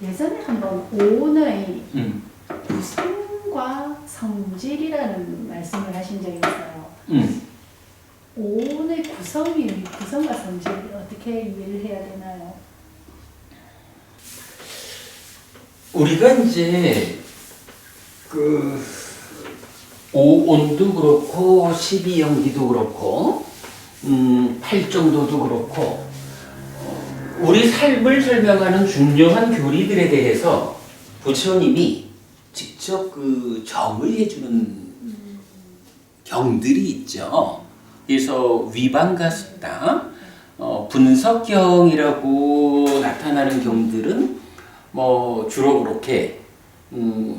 예전에 한번 오의 음. 구성과 성질이라는 말씀을 하신 적이 있어요. 오의 구성과 성질을 어떻게 이해를 해야 되나요? 우리가 이제 그 오온도 그렇고 12연기도 그렇고 8정도도 그렇고 우리 삶을 설명하는 중요한 교리들에 대해서 부처님이 직접 그 정을 해주는 경들이 있죠. 그래서 위반과 숙당, 분석경이라고 나타나는 경들은 뭐 주로 그렇게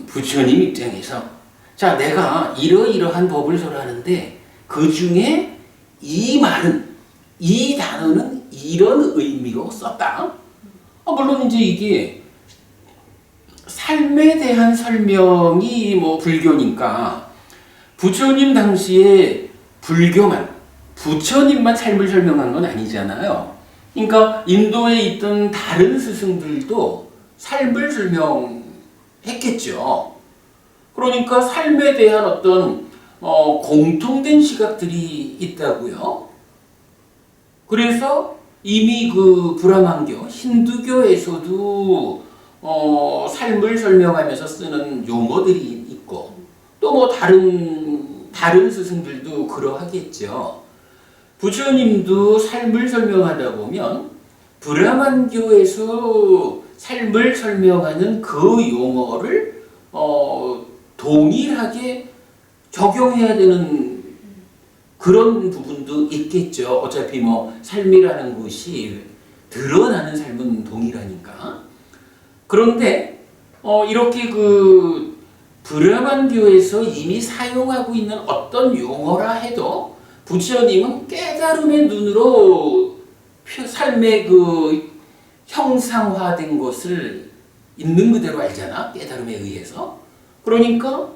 부처님 입장에서 자 내가 이러이러한 법을 설하는데 그 중에 이 말은 이 단어는 이런 의미로 썼다. 물론 이제 이게 삶에 대한 설명이 뭐 불교니까 부처님 당시에 부처님만 삶을 설명한 건 아니잖아요. 그러니까 인도에 있던 다른 스승들도 삶을 설명했겠죠. 그러니까 삶에 대한 어떤 공통된 시각들이 있다고요. 그래서 이미 그 브라만교, 힌두교에서도 삶을 설명하면서 쓰는 용어들이 있고 또 뭐 다른 스승들도 그러하겠죠. 부처님도 삶을 설명하다 보면 브라만교에서 삶을 설명하는 그 용어를 동일하게 적용해야 되는 그런 부분도 있겠죠. 어차피 뭐 삶이라는 것이 드러나는 삶은 동일하니까. 그런데 이렇게 그 브라만교에서 이미 사용하고 있는 어떤 용어라 해도 부처님은 깨달음의 눈으로 삶의 그 형상화된 것을 있는 그대로 알잖아. 깨달음에 의해서. 그러니까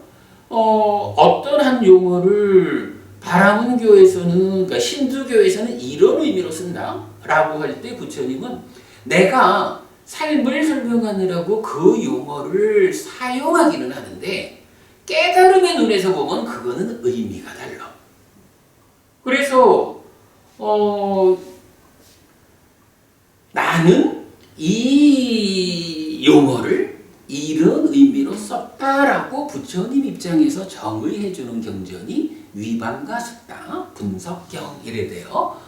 어떤 한 용어를 바라문교에서는 그러니까 힌두교에서는 이런 의미로 쓴다라고 할 때 부처님은 내가 삶을 설명하느라고 그 용어를 사용하기는 하는데 깨달음의 눈에서 보면 그거는 의미가 달라. 그래서 나는 이 용어를 이런 의미로 썼다라고 부처님 입장에서 정을 해주는 경전이 위반과 숙당, 분석경 이래 돼요.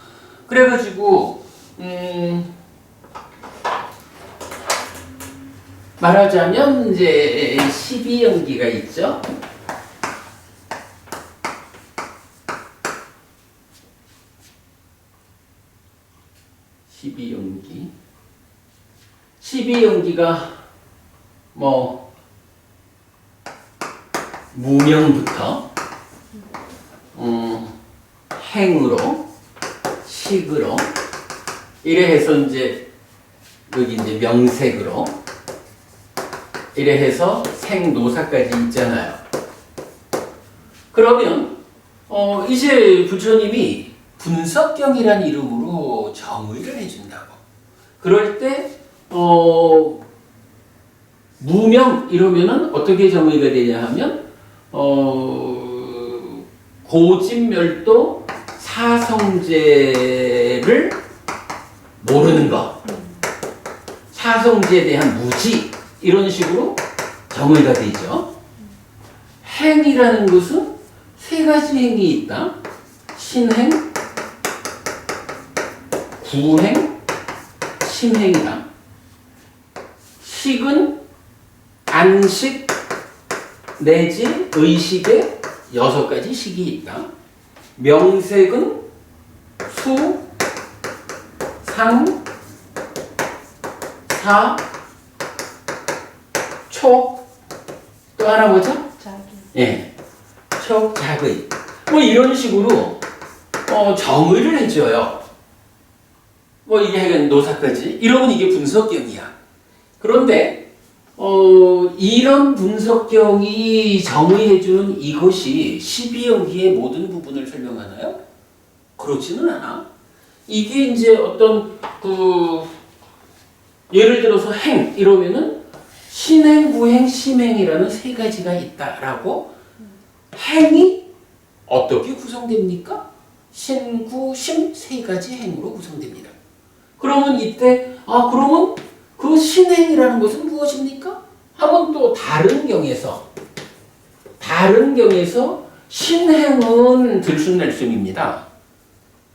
그래가지고 말하자면 이제 12연기가 있죠. 십이연기가 뭐 무명부터 행으로 식으로 이래 해서 이제 여기 이제 명색으로 이래 해서 생노사까지 있잖아요. 그러면 이제 부처님이 분석경이라는 이름으로 정의를 해준다고. 그럴 때 무명 이러면은 어떻게 정의가 되냐 하면 고진멸도 사성제를 모르는 것, 사성제에 대한 무지 이런 식으로 정의가 되죠. 행이라는 것은 세 가지 행이 있다. 신행, 구행, 심행이다. 식은 안식 내지 의식에 6가지 식이 있다. 명색은 수, 상, 사, 촉, 또 하나 뭐죠? 자기. 예, 촉, 자의. 뭐 이런 식으로 정의를 해줘요. 뭐 이게 하여간 노사까지. 이러면 이게 분석경이야. 그런데 이런 분석경이 정의해주는 이것이 12연기의 모든 부분을 설명하나요? 그렇지는 않아. 이게 이제 어떤 예를 들어서 행 이러면은 신행, 구행, 심행이라는 세 가지가 있다라고 행이 어떻게 구성됩니까? 신, 구, 심 세 가지 행으로 구성됩니다. 그러면 이때 그러면 그 신행이라는 것은 무엇입니까? 하면 또 다른 경에서 신행은 들쑥날쑥입니다.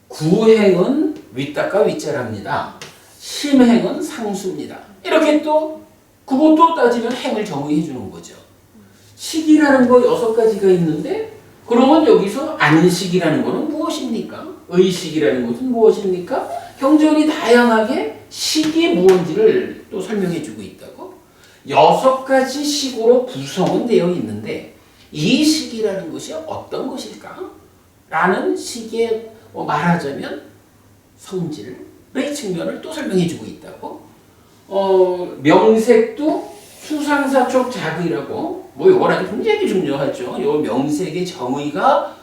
구행은 윗닦아 윗자랍니다. 심행은 상수입니다. 이렇게 또 그것도 따지면 행을 정의해 주는 거죠. 식이라는 거 6가지가 있는데 그러면 여기서 안식이라는 것은 무엇입니까? 의식이라는 것은 무엇입니까? 경전이 다양하게 식이 무엇인지를 또 설명해 주고 있다고. 6가지 식으로 구성은 되어 있는데 이 식이라는 것이 어떤 것일까? 라는 식의 말하자면 성질의 측면을 또 설명해 주고 있다고. 명색도 수상사촉 자의라고 요건 아주 굉장히 중요하죠. 요 명색의 정의가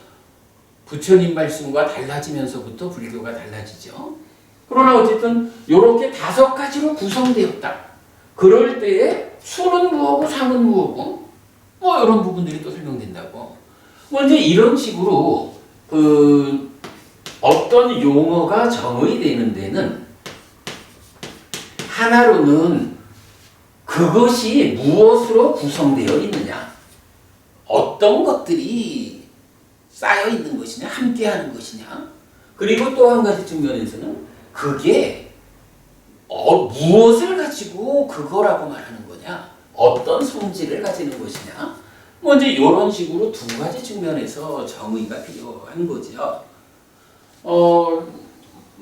부처님 말씀과 달라지면서부터 불교가 달라지죠. 그러나 어쨌든 요렇게 5가지로 구성되었다. 그럴 때에 수는 무엇고 상은 무엇고 이런 부분들이 또 설명된다고. 이제 이런 식으로 어떤 용어가 정의되는 데는 하나로는 그것이 무엇으로 구성되어 있느냐, 어떤 것들이 쌓여 있는 것이냐, 함께하는 것이냐, 그리고 또 한 가지 측면에서는 그게 무엇을 가지고 그거라고 말하는 거냐, 어떤 성질을 가지는 것이냐, 이제 이런 식으로 2가지 측면에서 정의가 필요한 거죠.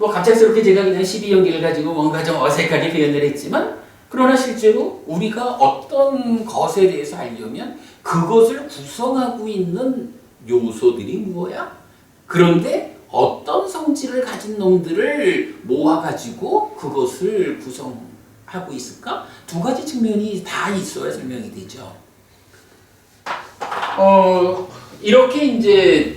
갑작스럽게 제가 그냥 12연기를 가지고 뭔가 좀 어색하게 표현을 했지만, 그러나 실제로 우리가 어떤 것에 대해서 알려면 그것을 구성하고 있는 요소들이 뭐야? 그런데 어떤 성질을 가진 놈들을 모아가지고 그것을 구성하고 있을까? 2가지 측면이 다 있어야 설명이 되죠. 이렇게 이제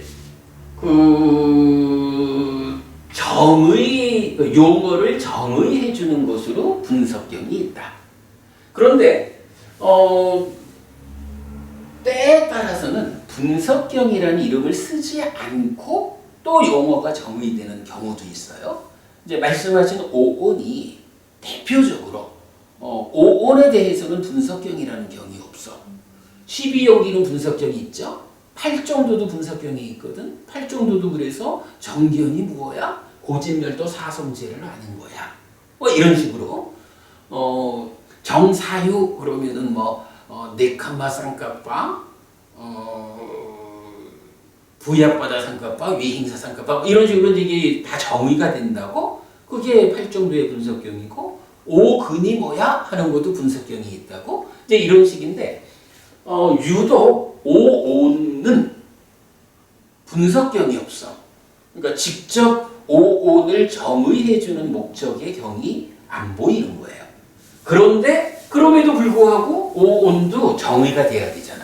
용어를 정의해 주는 것으로 분석경이 있다. 그런데 때에 따라서는 분석경이라는 이름을 쓰지 않고 또 용어가 정의되는 경우도 있어요. 이제 말씀하신 오온이 대표적으로 오온에 대해서는 분석경이라는 경이 없어. 12용기는 분석경이 있죠. 8정도도 분석경이 있거든. 8정도도 그래서 정견이 무엇야? 고진멸도 사성제를 아는 거야. 이런 식으로 정사유 그러면은 네카마 상가파, 부약바다 상가파, 위행사 상가파 이런 식으로 이게 다 정의가 된다고. 그게 8정도의 분석경이고 오근이 뭐야 하는 것도 분석경이 있다고. 이제 이런 식인데 유독 오온은 분석경이 없어. 그러니까 직접 오온을 정의해주는 목적의 경이 안 보이는 거예요. 그런데 그럼에도 불구하고 오온도 정의가 돼야 되잖아.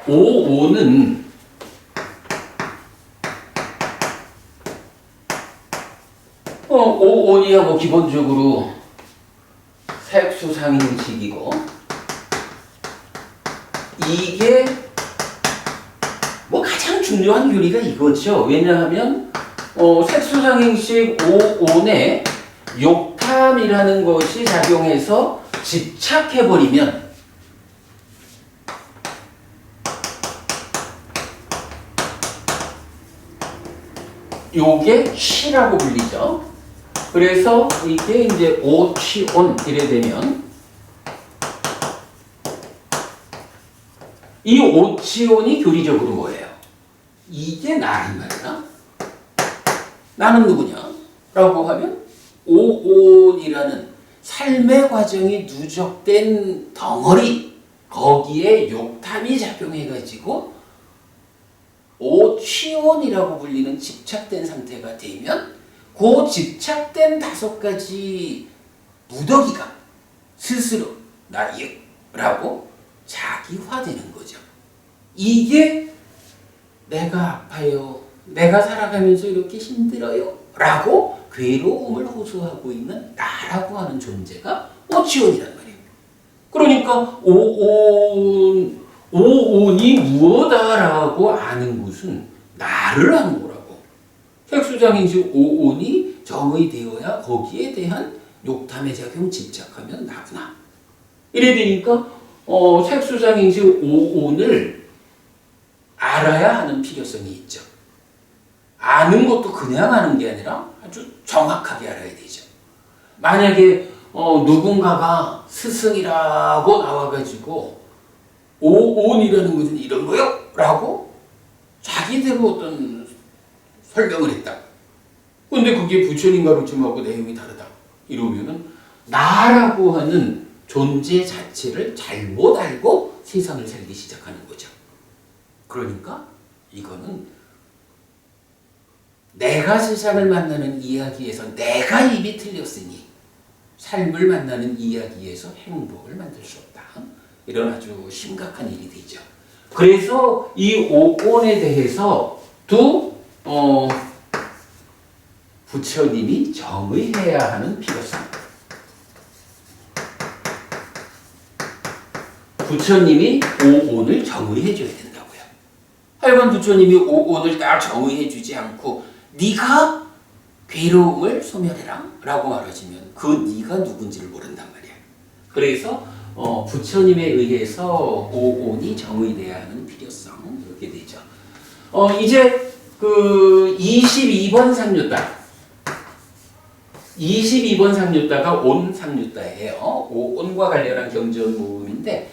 오온은 오온이야 기본적으로 색수상인식이고, 이게 가장 중요한 교리가 이거죠. 왜냐하면 색수상행식 오온에 욕탐이라는 것이 작용해서 집착해버리면 요게 취라고 불리죠. 그래서 이게 이제 오취온 이래 되면 이 오취온이 교리적으로 뭐예요? 이게 나란 말이야. 나는 누구냐? 라고 하면 오온이라는 삶의 과정이 누적된 덩어리, 거기에 욕탐이 작용해가지고 오취온이라고 불리는 집착된 상태가 되면 그 집착된 5가지 무더기가 스스로 나라고 자기화되는 거죠. 이게 내가 아파요, 내가 살아가면서 이렇게 힘들어요 라고 괴로움을 호소하고 있는 나라고 하는 존재가 오치원이란 말이에요. 그러니까 오온이 무엇다라고 아는 것은 나를 아는 거라고. 색수장인지 오온이 정의되어야 거기에 대한 욕탐의 작용 집착하면 나구나. 이래 되니까 색수장인지 오온을 알아야 하는 필요성이 있죠. 아는 것도 그냥 아는 게 아니라 아주 정확하게 알아야 되죠. 만약에 누군가가 스승이라고 나와가지고 오온이라는 것은 이런 거요? 라고 자기대로 어떤 설명을 했다. 근데 그게 부처님 가르침하고 내용이 다르다. 이러면은 나라고 하는 존재 자체를 잘못 알고 세상을 살기 시작하는 거죠. 그러니까 이거는 내가 세상을 만나는 이야기에서 내가 입이 틀렸으니 삶을 만나는 이야기에서 행복을 만들 수 없다. 이런 아주 심각한 일이 되죠. 그래서 이 오온에 대해서도 부처님이 정의해야 하는 필요성. 부처님이 오온을 정의해줘야 된다고요. 하여간 부처님이 오온을 딱 정의해주지 않고 네가 괴로움을 소멸해라 라고 말하시면 그 네가 누군지를 모른단 말이야. 그래서 부처님에 의해서 오온이 정의돼야 하는 필요성 이렇게 되죠. 이제 그 22번 상류따 22번 상류따가 온 상류따예요. 온과 관련한 경전 모음인데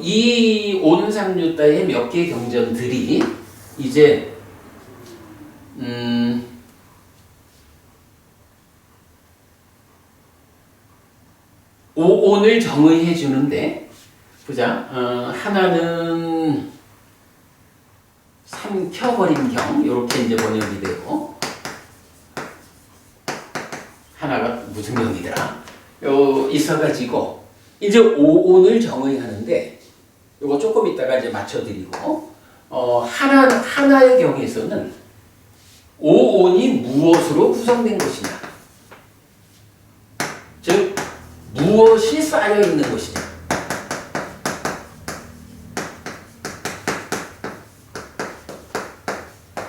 이 온 상류따의 몇 개의 경전들이 이제 오온을 정의해 주는데 보자. 하나는 삼켜버린 경 이렇게 이제 번역이 되고 하나가 무슨 경이더라? 있어가지고 이제 오온을 정의하는데 요거 조금 이따가 이제 맞춰드리고 하나의 경에서는 오온이 무엇으로 구성된 것이냐, 즉 무엇이 쌓여 있는 것이냐.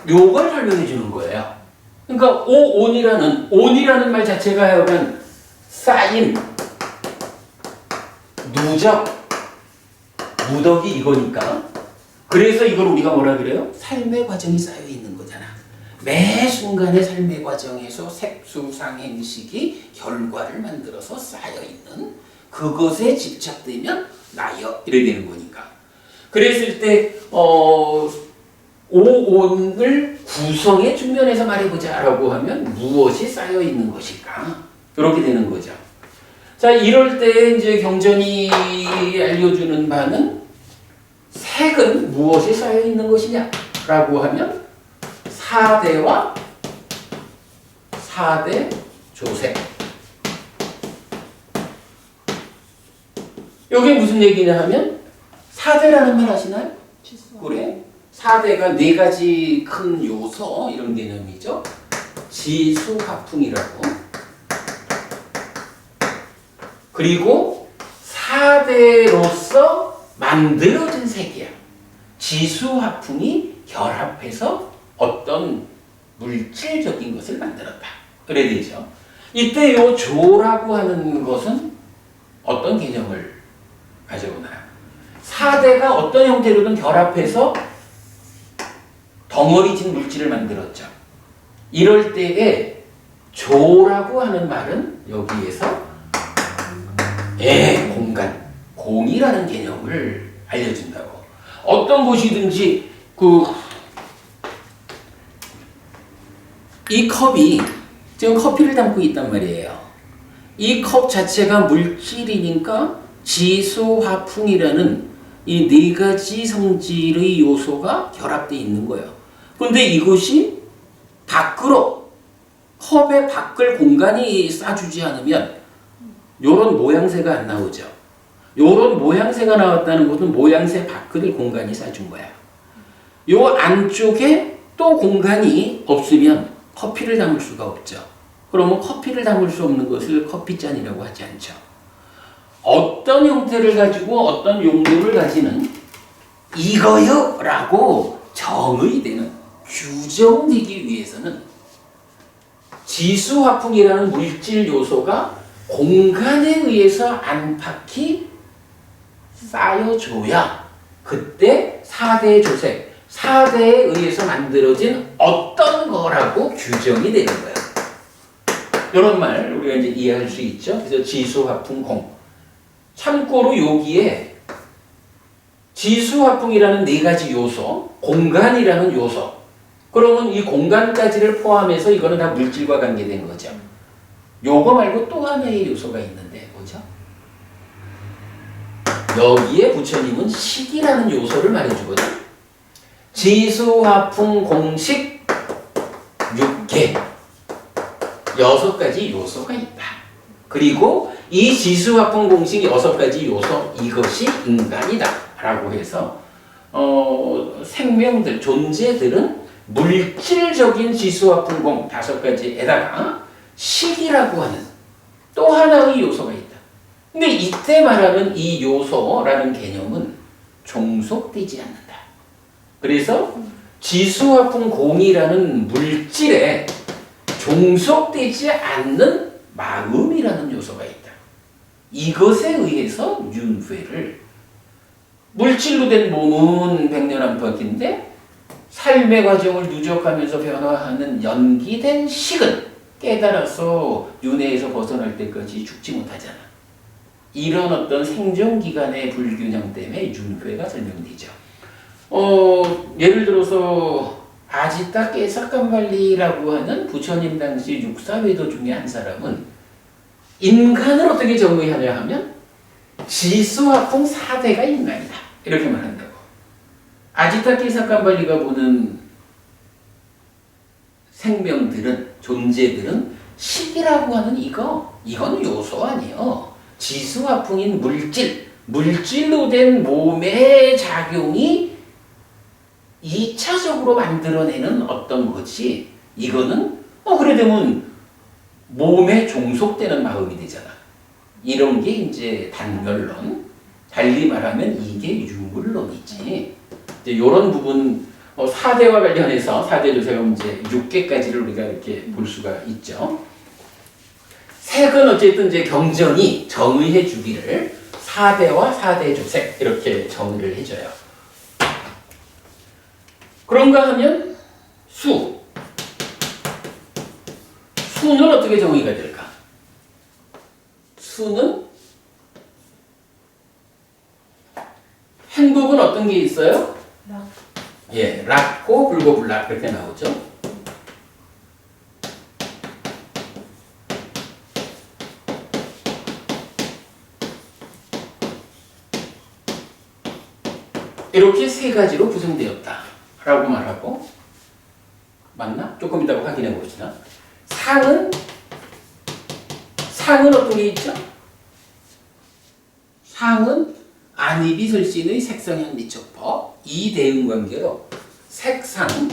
요걸 설명해 주는 거예요. 그러니까 온이라는 말 자체가 하여간 쌓임, 누적, 무덕이 이거니까. 그래서 이걸 우리가 뭐라 그래요? 삶의 과정이 쌓여 있는 거잖아. 매 순간의 삶의 과정에서 색수상행식이 결과를 만들어서 쌓여 있는 그것에 집착되면 나여 이래 되는 거니까. 그랬을 때 오온을 구성의 측면에서 말해보자라고 하면 무엇이 쌓여 있는 것일까? 이렇게 되는 거죠. 자, 이럴 때 이제 경전이 알려주는 바는 색은 무엇이 쌓여 있는 것이냐라고 하면 사대와 사대 조색. 이게 무슨 얘기냐 하면 사대라는 말 아시나요? 그래. 사대가 네 가지 큰 요소 이런 개념이죠. 지수화풍이라고. 그리고 사대로서 만들어진 색이야. 지수화풍이 결합해서 어떤 물질적인 것을 만들었다. 그래야 되죠. 이때 요 조라고 하는 것은 어떤 개념을 가져오나요? 사대가 어떤 형태로든 결합해서 덩어리진 물질을 만들었죠. 이럴 때에 조라고 하는 말은 여기에서 공간, 공이라는 개념을 알려준다고. 어떤 곳이든지 이 컵이 지금 커피를 담고 있단 말이에요. 이 컵 자체가 물질이니까 지수화풍이라는 이 네 가지 성질의 요소가 결합되어 있는 거예요. 그런데 이것이 밖으로 컵의 밖을 공간이 싸주지 않으면 요런 모양새가 안 나오죠. 요런 모양새가 나왔다는 것은 모양새 밖을 공간이 싸준 거야. 요 안쪽에 또 공간이 없으면 커피를 담을 수가 없죠. 그러면 커피를 담을 수 없는 것을 커피잔이라고 하지 않죠. 어떤 형태를 가지고 어떤 용도를 가지는 이거요 라고 정의되는 규정되기 위해서는 지수화풍이라는 물질 요소가 공간에 의해서 안팎이 쌓여줘야 그때 4대 조색, 4대에 의해서 만들어진 어떤 거라고 규정이 되는 거예요. 이런 말 우리가 이제 이해할 수 있죠. 그래서 지수화풍공. 참고로 여기에 지수화풍이라는 4가지 요소, 공간이라는 요소. 그러면 이 공간까지를 포함해서 이거는 다 물질과 관계된 거죠. 요거 말고 또 하나의 요소가 있는데 뭐죠? 여기에 부처님은 식이라는 요소를 말해주거든. 지수화풍 공식 6개 6가지 요소가 있다. 그리고 이 지수화풍 공식 6가지 요소 이것이 인간이다 라고 해서 생명들, 존재들은 물질적인 지수화풍공 5가지에다가 식이라고 하는 또 하나의 요소가 있다. 근데 이때 말하는 이 요소라는 개념은 종속되지 않는다. 그래서 지수화풍공이라는 물질에 종속되지 않는 마음이라는 요소가 있다. 이것에 의해서 윤회를 물질로 된 몸은 백년 안팎인데 삶의 과정을 누적하면서 변화하는 연기된 식은 깨달아서 윤회에서 벗어날 때까지 죽지 못하잖아. 이런 어떤 생존기간의 불균형 때문에 윤회가 설명되죠. 예를 들어서 아지타 깨삭간발리라고 하는 부처님 당시 육사외도 중에 한 사람은 인간을 어떻게 정의하냐 하면 지수화풍 4대가 인간이다. 이렇게 말한다고. 아지타 깨삭간발리가 보는 생명들은, 존재들은 식이라고 하는 이건 요소 아니에요. 지수화풍인 물질로 된 몸의 작용이 2차적으로 만들어내는 어떤 것이 이거는 그래 되면 몸에 종속되는 마음이 되잖아. 이런 게 이제 단결론. 달리 말하면 이게 유물론이지. 이제 이런 부분 4대와 관련해서 4대 조세가 이제 6개까지를 우리가 이렇게 볼 수가 있죠. 색은 어쨌든 이제 경전이 정의해 주기를 4대와 4대 조색 이렇게 정의를 해줘요. 그런가 하면 수는 어떻게 정의가 될까? 수는 행복은 어떤 게 있어요? 락. 예, 락고 불고 불락 그렇게 나오죠. 이렇게 3가지로 구성되었다 라고 말하고, 맞나? 조금 이따가 확인해 봅시다. 상은 어떤 게 있죠? 상은 안이비설신의 색성형 미적법 이 대응관계로 색성형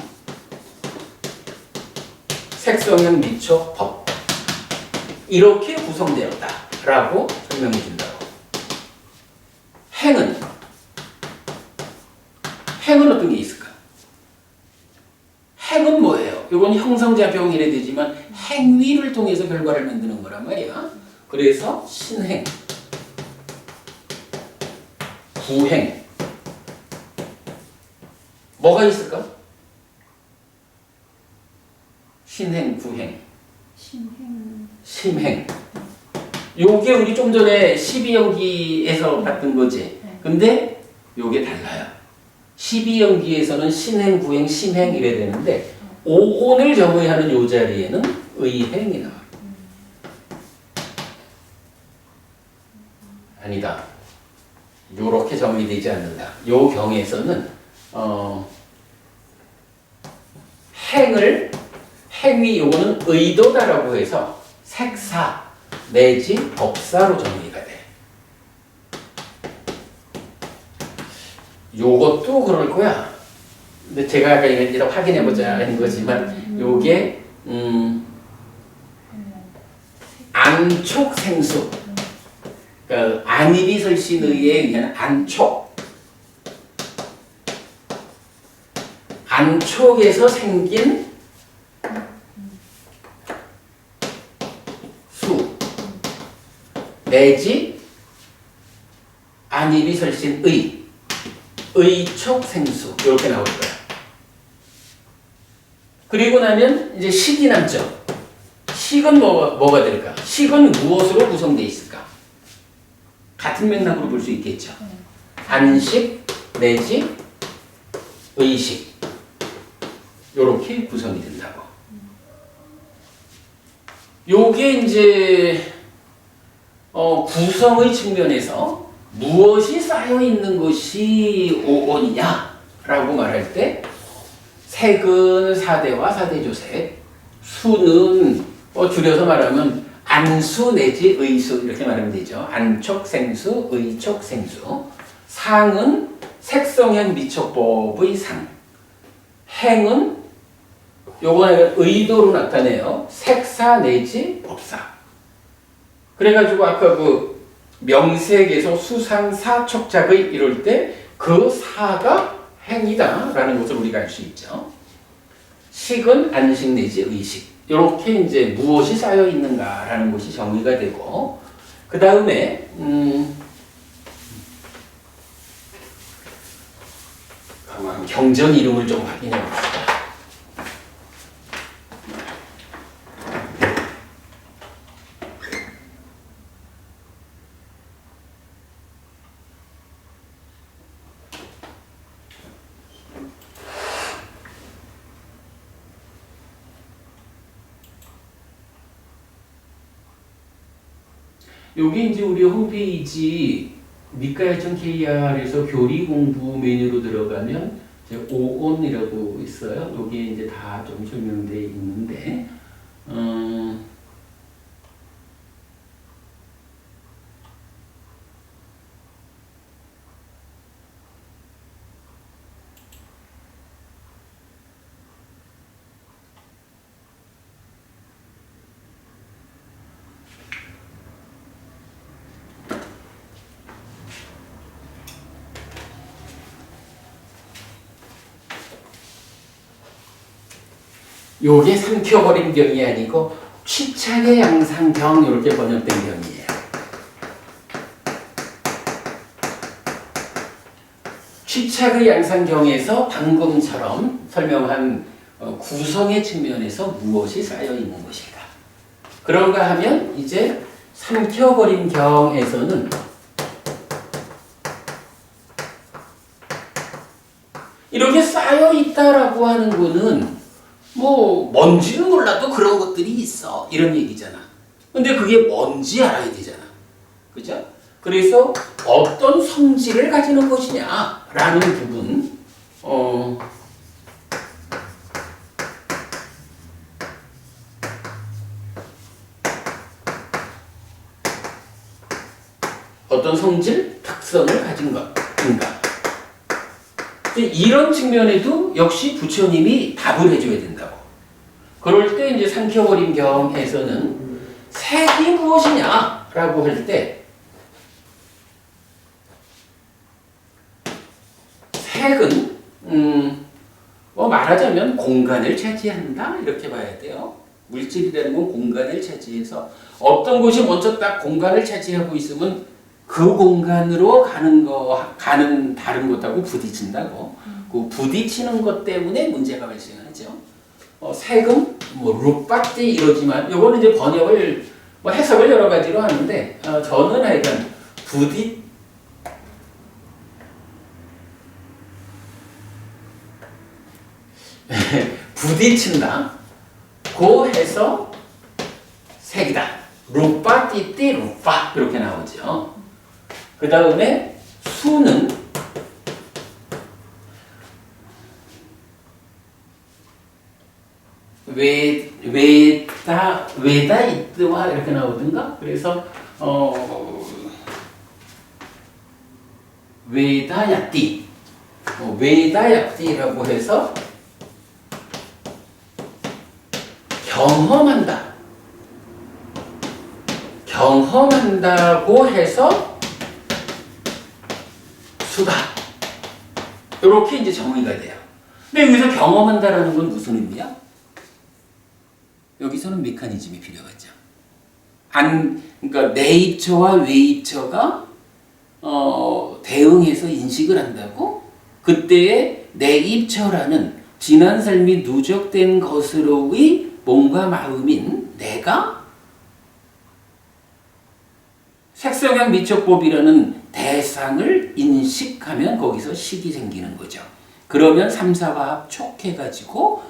미적법 이렇게 구성되었다 라고 설명해 준다고. 행은 어떤 게 있을까? 행은 뭐예요? 이건 형성작용 이래 되지만 행위를 통해서 결과를 만드는 거란 말이야. 그래서 신행, 구행 뭐가 있을까? 신행, 구행, 심행. 요게 우리 좀 전에 12연기에서 봤던 거지. 근데 요게 달라요. 12연기에서는 신행, 구행, 심행 이래 되는데 오온을 정의하는 요 자리에는 의행이 나와요. 아니다. 요렇게 정의되지 않는다. 요 경에서는 행위 요거는 의도다라고 해서 색사 내지 법사로 정의가 돼. 요것도 그럴 거야. 근데 제가 아까 이거 확인해보자 하는 거지만 요게 안촉생수, 그러니까 안이비설신의에 의한 안촉에서 생긴 수 내지 안이비설신의 의촉생수 이렇게 나올 거야. 그리고 나면 이제 식이 남죠. 식은 뭐가 될까? 식은 무엇으로 구성되어 있을까? 같은 맥락으로 볼 수 있겠죠. 안식 내지 의식 요렇게 구성이 된다고. 요게 이제 구성의 측면에서 무엇이 쌓여 있는 것이 오온이냐라고 말할 때 색은 사대와 사대조색, 수는 줄여서 말하면 안수 내지 의수 이렇게 말하면 되죠. 안촉생수, 의촉생수. 상은 색성현 미촉법의 상. 행은 요거는 의도로 나타내요. 색사 내지 법사. 그래가지고 아까 그 명색에서 수상사 촉작의 이럴 때 그 사가 행이다라는 것을 우리가 알 수 있죠. 식은 안식 내지 의식. 이렇게 이제 무엇이 쌓여 있는가라는 것이 정의가 되고, 그 다음에 경전 이름을 좀 확인해 봅시다. 여기 이제 우리 홈페이지 미과일전 KR에서 교리 공부 메뉴로 들어가면 이제 오온이라고 있어요. 여기에 이제 다 좀 설명되어 있는데, 요게 삼켜버린 경이 아니고 취착의 양상경 이렇게 번역된 경이에요. 취착의 양상경에서 방금처럼 설명한 구성의 측면에서 무엇이 쌓여 있는 것일까? 그런가 하면 이제 삼켜버린 경에서는 이렇게 쌓여 있다라고 하는 거는 뭐 뭔지는 몰라도 그런 것들이 있어 이런 얘기잖아. 근데 그게 뭔지 알아야 되잖아. 그죠? 그래서 어떤 성질을 가지는 것이냐라는 부분, 어떤 성질, 특성을 가진 것인가. 이런 측면에도 역시 부처님이 답을 해줘야 된다고. 그럴 때 이제 삼켜버린 경에서는 색이 무엇이냐라고 할 때 색은 뭐 말하자면 공간을 차지한다 이렇게 봐야 돼요. 물질이라는 건 공간을 차지해서 어떤 것이 먼저 딱 공간을 차지하고 있으면 그 공간으로 가는 다른 것하고 부딪힌다고. 그 부딪히는 것 때문에 문제가 발생하죠. 색은 뭐 룩바띠 이러지만 요거는 이제 번역을 뭐 해석을 여러 가지로 하는데 저는 하여간 부딪힌다. 고 해서 색이다. 룩바띠띠 룩바 이렇게 나오죠. 그 다음에 수는 외다 이뜨와 이렇게 나오든가. 그래서 외다야띠 외다약디라고 해서 경험한다. 경험한다고 해서 수다. 이렇게 이제 정의가 돼요. 근데 여기서 경험한다라는 건 무슨 의미야? 여기서는 메커니즘이 필요하죠. 그러니까 내입처와 외입처가 대응해서 인식을 한다고? 그때의 내입처라는 지난 삶이 누적된 것으로의 몸과 마음인 내가 색성향 미적법이라는 대상을 인식하면 거기서 식이 생기는 거죠. 그러면 3, 4화합 촉해가지고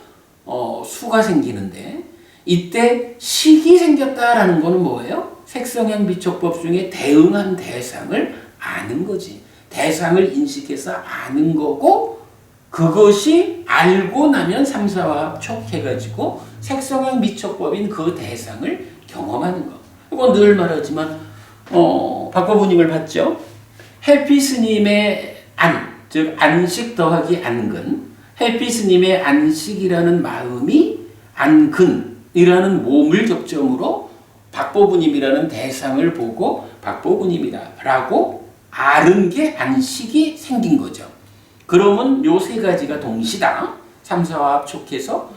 수가 생기는데 이때 식이 생겼다라는 거는 뭐예요? 색성향 미적법 중에 대응한 대상을 아는 거지. 대상을 인식해서 아는 거고 그것이 알고 나면 3, 4화합 촉해가지고 색성향 미적법인 그 대상을 경험하는 거. 이건 늘 말하지만 박보부님을 봤죠? 해피 스님의 즉 안식 더하기 안근, 해피 스님의 안식이라는 마음이 안근이라는 몸을 접점으로 박보부님이라는 대상을 보고 박보부님이다라고 아는 게 안식이 생긴 거죠. 그러면 요 세 가지가 동시다. 3, 4화합 촉해서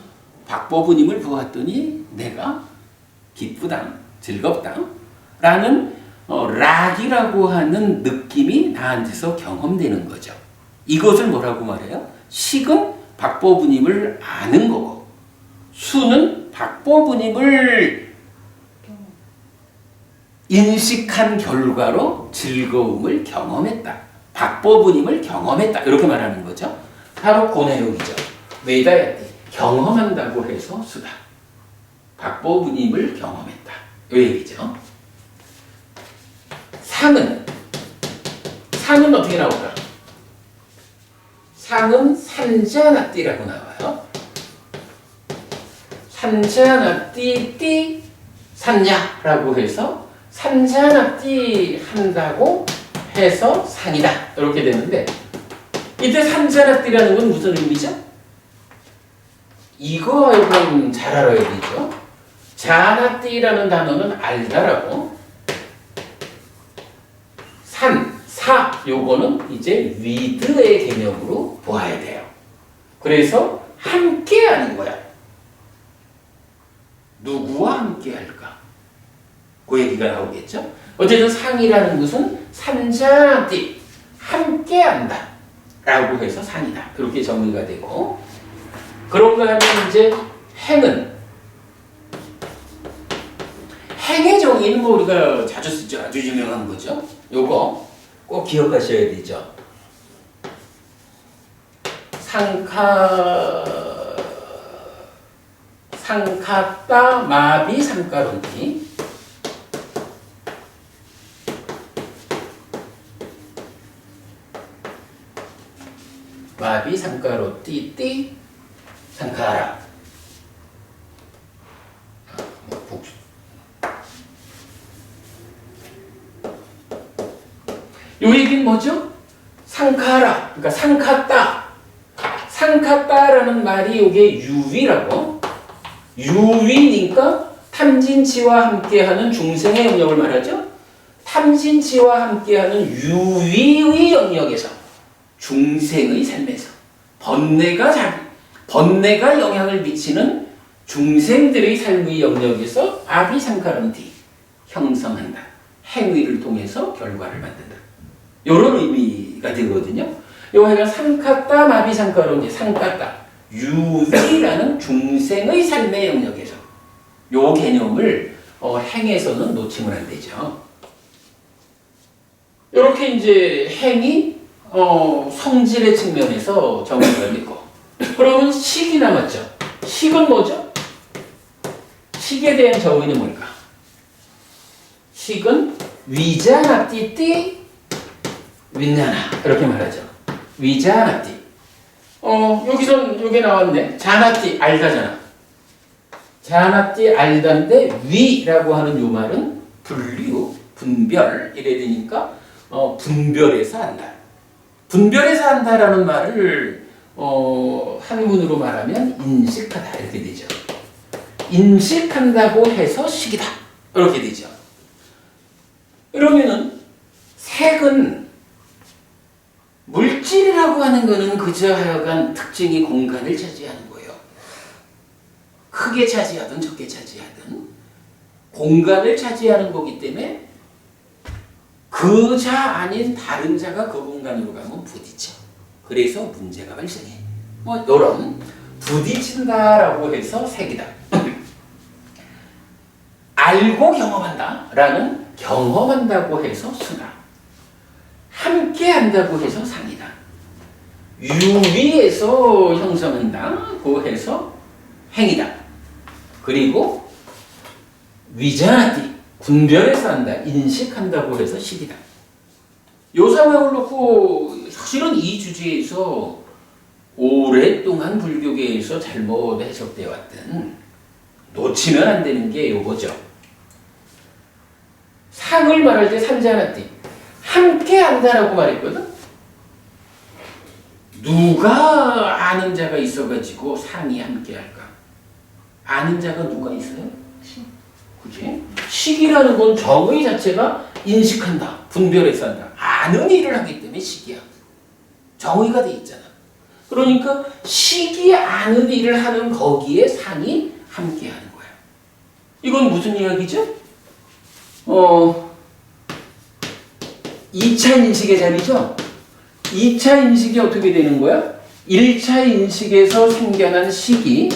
박보부님을 보았더니 내가 기쁘다, 즐겁다 라는 락이라고 하는 느낌이 나한테서 경험되는 거죠. 이것을 뭐라고 말해요? 식은 박보부님을 아는 거고 수는 박보부님을 인식한 결과로 즐거움을 경험했다. 박보부님을 경험했다. 이렇게 말하는 거죠. 바로 그 내용이죠. 외다야띠 경험한다고 해서 수다. 박보부님을 경험했다. 이 얘기죠. 상은 어떻게 나올까? 상은 산자나띠라고 나와요. 산자나띠 산야라고 해서 산자나띠 한다고 해서 상이다. 이렇게 되는데 이때 산자나띠라는 건 무슨 의미죠? 이거 여러분 잘 알아야 되죠. 자나띠라는 단어는 알다라고 사 요거는 이제 위드의 개념으로 보아야 돼요. 그래서 함께 하는 거야. 누구와 함께 할까? 그 얘기가 나오겠죠. 어쨌든 상이라는 것은 산자띠 함께 한다 라고 해서 상이다. 그렇게 정의가 되고 그런가 하면 이제 행의 정의는 뭐 우리가 자주 쓰죠. 아주 유명한 거죠. 요거 꼭 기억하셔야 되죠. 상카따 마비 상카론티 마비 상카로 띠띠 상카라 요 얘기는 뭐죠? 상카라, 그러니까 상카따라는 말이 요게 유위라고. 유위니까 탐진치와 함께하는 중생의 영역을 말하죠. 탐진치와 함께하는 유위의 영역에서 중생의 삶에서 번뇌가 영향을 미치는 중생들의 삶의 영역에서 아비상카론티 형성한다. 행위를 통해서 결과를 만든다. 이런 의미가 되거든요. 요하여간 상카따 마비상카론티 상카따 유위라는 중생의 삶의 영역에서 요 개념을 행에서는 놓치면 안 되죠. 이렇게 이제 행이 성질의 측면에서 정의가 되고 그러면 식이 남았죠. 식은 뭐죠? 식에 대한 정의는 뭘까? 식은 위자나띠띠 윈나나 이렇게 말하죠. 위자나띠. 여기선 요게 나왔네. 자나띠 알다잖아. 자나띠 알다인데 위라고 하는 요 말은 분류, 분별 이래 되니까 분별해서 안다. 분별해서 한다라는 말을 한문으로 말하면 인식하다 이렇게 되죠. 인식한다고 해서 식이다 이렇게 되죠. 그러면은 색은 물질이라고 하는 것은 그저 하여간 특징이 공간을 차지하는 거예요. 크게 차지하든 적게 차지하든 공간을 차지하는 거기 때문에 그 자 아닌 다른 자가 그 공간으로 가면 부딪혀. 그래서 문제가 발생해. 이런 부딪힌다라고 해서 색이다. 알고 경험한다 라는 경험한다고 해서 수다. 함께 한다고 해서 상이다. 유위에서 형성한다고 해서 행이다. 그리고 위자나티 분별해서 한다, 인식한다고 해서 식이다. 요 상황을 놓고 사실은 이 주제에서 오랫동안 불교계에서 잘못 해석되어 왔던 놓치면 안 되는 게 요거죠. 상을 말할 때 산자나티 함께 한다라고 말했거든. 누가 아는 자가 있어가지고 상이 함께 할까? 아는 자가 누가 있어요? 그치? 식이라는 건 정의 자체가 인식한다, 분별해서 한다. 아는 일을 하기 때문에 식이야. 정의가 돼 있잖아. 그러니까 식이 아는 일을 하는 거기에 상이 함께 하는 거야. 이건 무슨 이야기죠? 2차 인식의 자리죠? 2차 인식이 어떻게 되는 거야? 1차 인식에서 생겨난 식이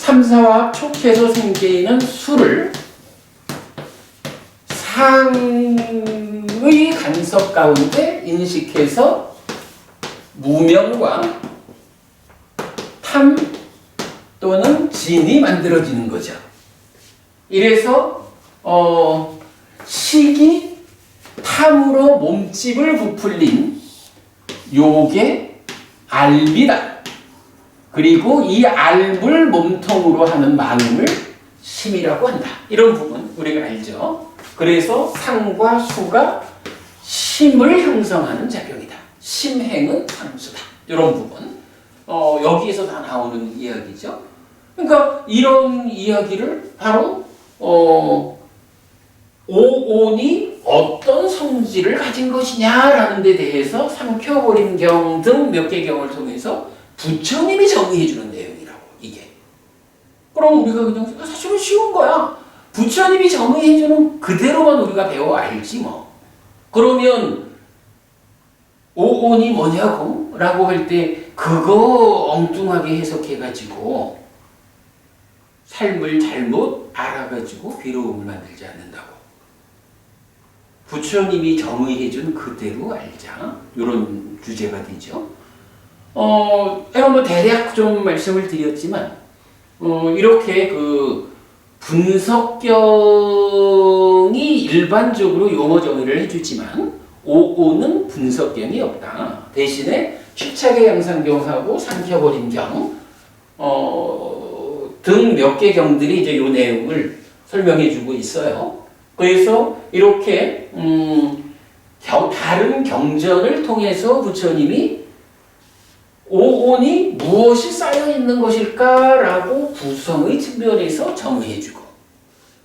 3, 4와 촉해서 생기는 수를 상의 간섭 가운데 인식해서 무명과 탐 또는 진이 만들어지는 거죠. 이래서 식이 탐으로 몸집을 부풀린 요게 알비다. 그리고 이 알을 몸통으로 하는 마음을 심이라고 한다. 이런 부분 우리가 알죠. 그래서 상과 수가 심을 형성하는 작용이다. 심행은 상수다. 이런 부분 여기에서 다 나오는 이야기죠. 그러니까 이런 이야기를 바로 오온이 어떤 성질을 가진 것이냐라는 데 대해서 삼켜버린 경 등 몇 개 경을 통해서 부처님이 정의해주는 내용이라고, 이게. 그럼 우리가 그냥 사실은 쉬운 거야. 부처님이 정의해주는 그대로만 우리가 배워 알지 뭐. 그러면 오온이 뭐냐고? 라고 할 때 그거 엉뚱하게 해석해가지고 삶을 잘못 알아가지고 괴로움을 만들지 않는다고. 부처님이 정의해준 그대로 알자. 이런 주제가 되죠. 제가 뭐 대략 좀 말씀을 드렸지만, 이렇게 그 분석경이 일반적으로 용어 정의를 해주지만, 오오는 분석경이 없다. 대신에 취착의 양상경하고 삼켜버린 경, 등 몇 개 경들이 이제 요 내용을 설명해주고 있어요. 그래서 이렇게, 다른 경전을 통해서 부처님이 오온이 무엇이 쌓여있는 것일까라고 구성의 측면에서 정의해주고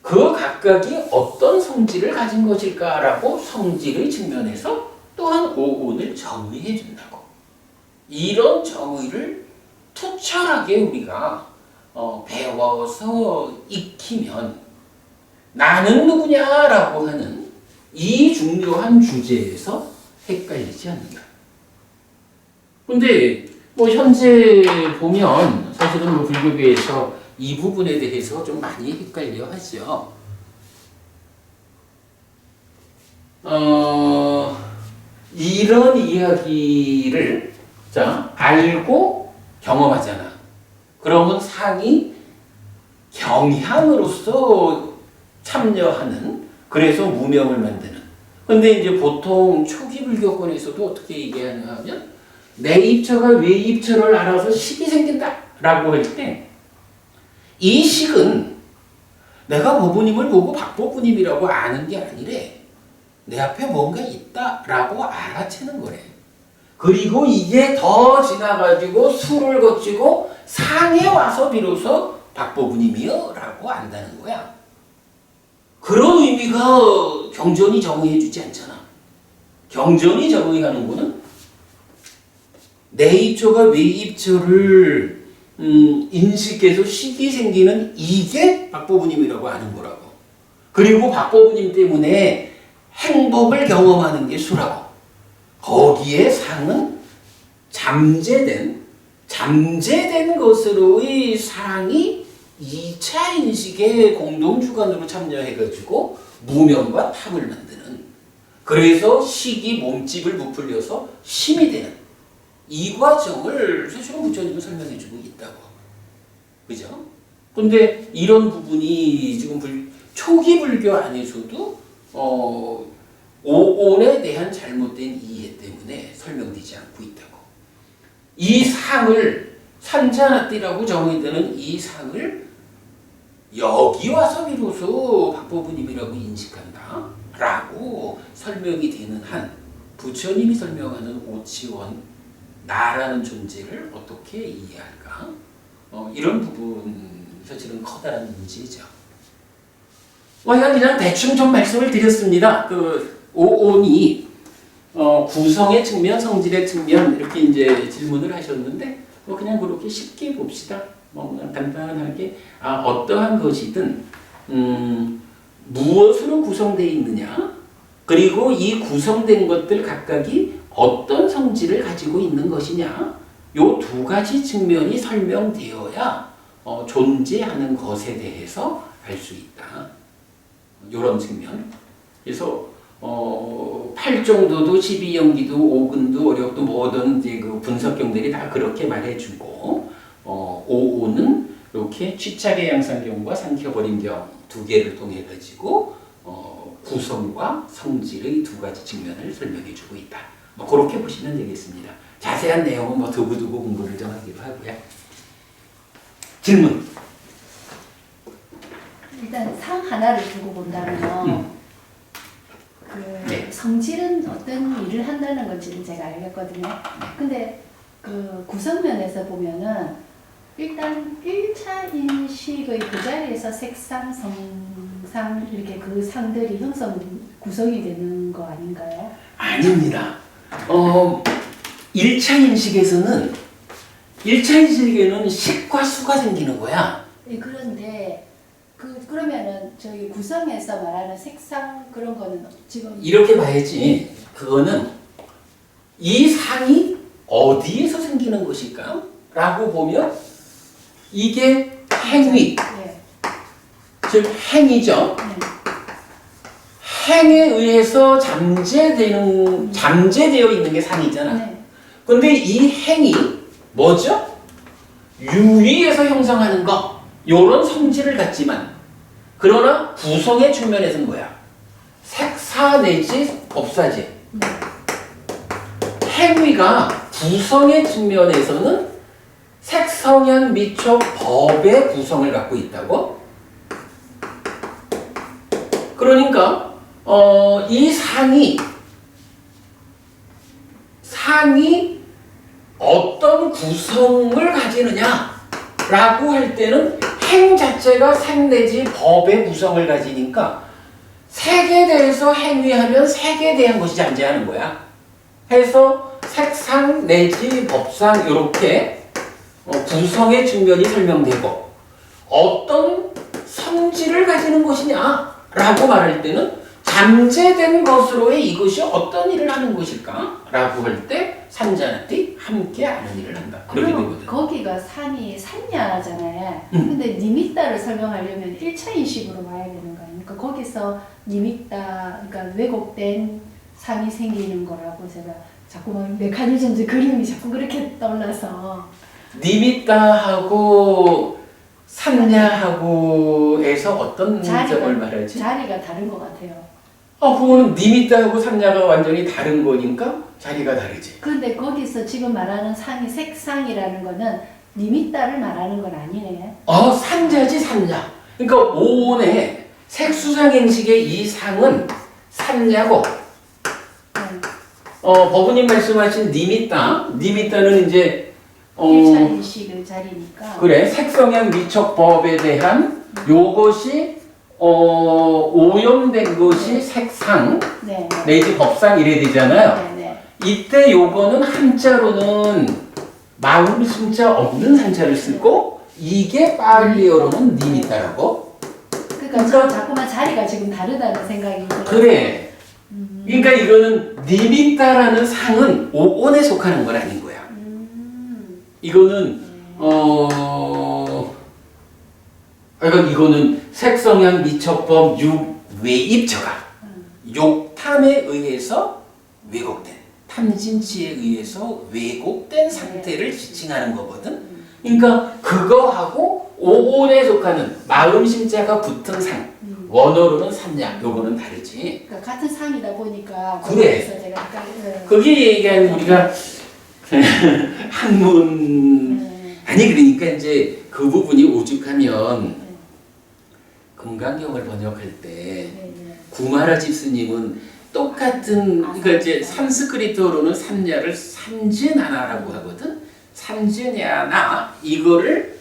그 각각이 어떤 성질을 가진 것일까라고 성질의 측면에서 또한 오온을 정의해준다고. 이런 정의를 투철하게 우리가 배워서 익히면 나는 누구냐라고 하는 이 중요한 주제에서 헷갈리지 않는다. 근데 뭐 현재 보면 사실은 뭐 불교계에서 이 부분에 대해서 좀 많이 헷갈려 하죠. 이런 이야기를 알고 경험하잖아. 그러면 상이 경향으로서 참여하는, 그래서 무명을 만드는. 근데 이제 보통 초기 불교권에서도 어떻게 얘기하냐 하면 내 입처가 외 입처를 알아서 식이 생긴다 라고 할 때 이 식은 내가 법부님을 보고 박법부님이라고 아는 게 아니래. 내 앞에 뭔가 있다라고 알아채는 거래. 그리고 이게 더 지나가지고 수를 거치고 상에 와서 비로소 박보부님이요 라고 안다는 거야. 그런 의미가 경전이 정의해주지 않잖아. 경전이 정의하는 거는 내 입조가 외 입조를 인식해서 식이 생기는 이게 박보부님이라고 하는 거라고. 그리고 박보부님 때문에 행복을 경험하는 게 수라고. 거기에 상은 잠재된 것으로의 상이 2차 인식의 공동주관으로 참여해가지고 무명과 탑을 만드는, 그래서 식이 몸집을 부풀려서 심이 되는 이 과정을 사실은 부처님은 설명해주고 있다고. 그죠? 근데 이런 부분이 지금 초기 불교 안에서도 오온에 대한 잘못된 이해 때문에 설명되지 않고 있다고. 이 상을 산자나띠라고 정의되는 이 상을 여기 와서 비로소 박보부님이라고 인식한다 라고 설명이 되는 한 부처님이 설명하는 오치원 나라는 존재를 어떻게 이해할까? 이런 부분 사실은 커다란 문제죠. 그냥 대충 좀 말씀을 드렸습니다. 그 오온이 구성의 측면, 성질의 측면 이렇게 이제 질문을 하셨는데 그냥 그렇게 쉽게 봅시다. 그냥 간단하게 어떠한 것이든 무엇으로 구성되어 있느냐, 그리고 이 구성된 것들 각각이 어떤 성질을 가지고 있는 것이냐, 요 두 가지 측면이 설명되어야 존재하는 것에 대해서 알 수 있다. 요런 측면. 그래서 8정도도 12연기도 5근도 어력도 모든 이제 그 분석경들이 다 그렇게 말해주고 5는 이렇게 취착의 양상경과 삼켜버림경 두 개를 통해 가지고 구성과 성질의 두 가지 측면을 설명해주고 있다. 그렇게 보시면 되겠습니다. 자세한 내용은 두고두고 공부를 좀 하기로 하고요. 질문. 일단 상 하나를 두고 본다면 그 성질은 어떤 일을 한다는 건지는 제가 알겠거든요. 근데 그 구성면에서 보면은 일단 1차 인식의 그 자리에서 색상, 성상 이렇게 그 상들이 구성이 되는 거 아닌가요? 아닙니다. 1차 인식에서는 1차 인식에는 식과 수가 생기는 거야. 네, 그런데 그러면은 저희 구성에서 말하는 색상 그런 거는 지금 이렇게 봐야지. 그거는 이 상이 어디에서 생기는 것일까? 라고 보면 이게 행위, 네. 즉 행위죠. 네. 행에 의해서 잠재되어 있는 게 상이잖아. 네. 근데 이 행이 뭐죠? 유의에서 형성하는 거, 요런 성질을 갖지만, 그러나 구성의 측면에서는 뭐야? 색사 내지 법사지. 네. 행위가 구성의 측면에서는 색성향 미촉 법의 구성을 갖고 있다고? 그러니까 이 상이 어떤 구성을 가지느냐라고 할 때는 행 자체가 색 내지 법의 구성을 가지니까 색에 대해서 행위하면 색에 대한 것이 잠재하는 거야. 해서 색상 내지 법상 이렇게 구성의 측면이 설명되고, 어떤 성질을 가지는 것이냐라고 말할 때는 잠재된 것으로의 이것이 어떤 일을 하는 것일까? 라고 할 때 산자나띠 함께 아는 일을 한다. 그렇게 되거든. 거기가 산이 산야잖아요. 근데 니미따를 설명하려면 1차 인식으로 와야 되는 거 아닙니까? 거기서 니미따, 그러니까 왜곡된 상이 생기는 거라고 제가 자꾸 막 메커니즘들 그림이 자꾸 그렇게 떠올라서. 니미따하고 산야하고에서 어떤 점을 말하지? 자리가 다른 것 같아요. 그거는 니미따하고 산야가 완전히 다른 거니까 자리가 다르지. 근데 거기서 지금 말하는 상이 색상이라는 거는 니미따를 말하는 건 아니네. 산자지 산야. 그러니까 오온의 색수상행식의 이 상은 샀냐고. 법원님 말씀하신 니미따는 이제 1차 인식의 자리니까. 그래 색성향 미척법에 대한 요것이 오염된 것이 색상 네. 내지 법상 이래 되잖아요. 네. 이때 요거는 한자로는 마음 심자 없는 한자를 쓰고 이게 팔리어로는 니미따라고. 그러니까 저 자꾸만 자리가 지금 다르다는 생각이 들어요. 그래. 그러니까 이거는 니미따라는 상은 오온에 속하는 건 아닌 거야. 이거는 그러니까 이거는 색성향 미척법 육외입처가 욕탐에 의해서 왜곡된 탐진치에 의해서 왜곡된 상태를 지칭하는 거거든. 그러니까 그거하고 오온에 속하는 마음 심자가 붙은 상 원어로는 삼냐 요거는 다르지. 그러니까 같은 상이다 보니까 그래. 그래서 제가 거기에 얘기하는 우리가 한문 아니 그러니까 이제 그 부분이 오죽하면 금강경을 번역할 때 구마라집 스님은 똑같은 그러니까 이제 산스크리트어로는 삼냐를 삼즈나나라고 하거든. 삼즈냐나 이거를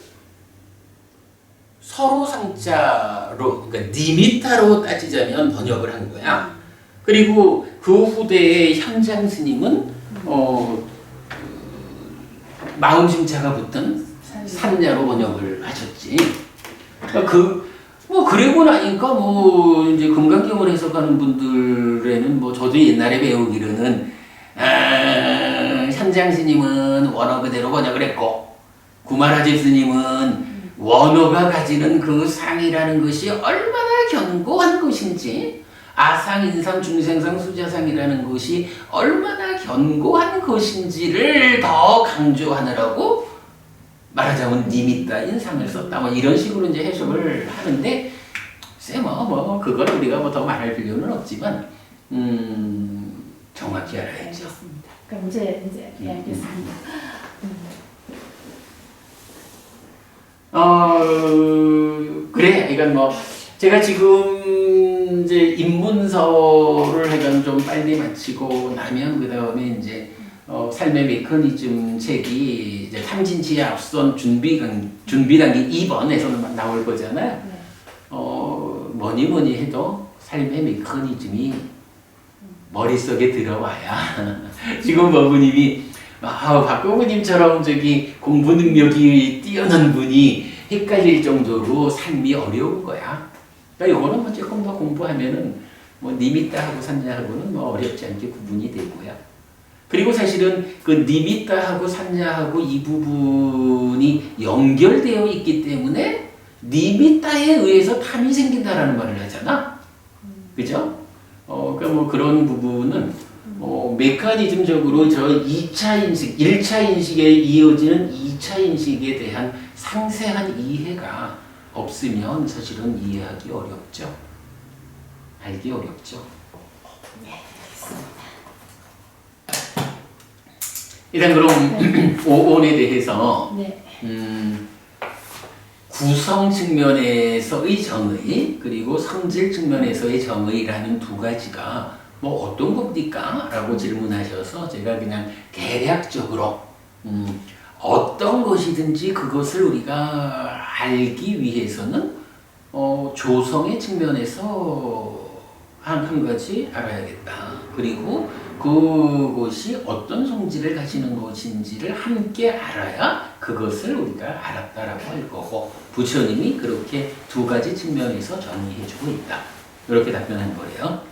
서로 상자로 그러니까 니미타로 따지자면 번역을 한 거야. 그리고 그 후대의 현장 스님은 마음심자가 붙은 삼냐로 번역을 하셨지. 뭐 그리고 나니까 뭐 이제 금강경을 해석하는 분들에는 뭐 저도 옛날에 배우기로는 현장 스님은 원어 그대로 번역을 했고 구마라집 스님은 원어가 가지는 그 상이라는 것이 얼마나 견고한 것인지 아상, 인상, 중생상, 수자상이라는 것이 얼마나 견고한 것인지를 더 강조하느라고 말하자면 니미따인 상을 썼다. 뭐 이런 식으로 이제 해석을 하는데 글쎄 뭐 그걸 우리가 뭐 더 말할 필요는 없지만 정확히 알아야죠. 알겠습니다. 그럼 이제 알겠습니다. 그래. 이건 뭐 제가 지금 이제 입문서를 해간 좀 빨리 마치고 나면 그 다음에 이제 삶의 메커니즘 책이 이제 탐진치에 앞선 준비 단계 2번에서는 나올 거잖아요. 뭐니 해도 삶의 메커니즘이 머릿속에 들어와야 지금 어부님이 박고부님처럼 저기 공부 능력이 뛰어난 분이 헷갈릴 정도로 삶이 어려운 거야. 그러니까 이거는 뭐 조금 더 공부하면은 뭐 니미따하고 삼냐하고는 뭐 어렵지 않게 구분이 되고요. 그리고 사실은 그 니미따하고 삼냐하고 이 부분이 연결되어 있기 때문에 니미따에 의해서 탐이 생긴다라는 말을 하잖아. 그죠? 그러니까 뭐 그런 부분은 메커니즘적으로 저 2차 인식, 1차 인식에 이어지는 2차 인식에 대한 상세한 이해가 없으면 사실은 이해하기 어렵죠. 알기 어렵죠. 일단 그럼 오온에 대해서 구성 측면에서의 정의 그리고 성질 측면에서의 정의라는 두 가지가 뭐 어떤 겁니까? 라고 질문하셔서 제가 그냥 대략적으로 어떤 것이든지 그것을 우리가 알기 위해서는 조성의 측면에서 한 가지 알아야겠다. 그리고 그것이 어떤 성질을 가지는 것인지를 함께 알아야 그것을 우리가 알았다라고 할 거고 부처님이 그렇게 두 가지 측면에서 정의해주고 있다. 이렇게 답변한 거예요.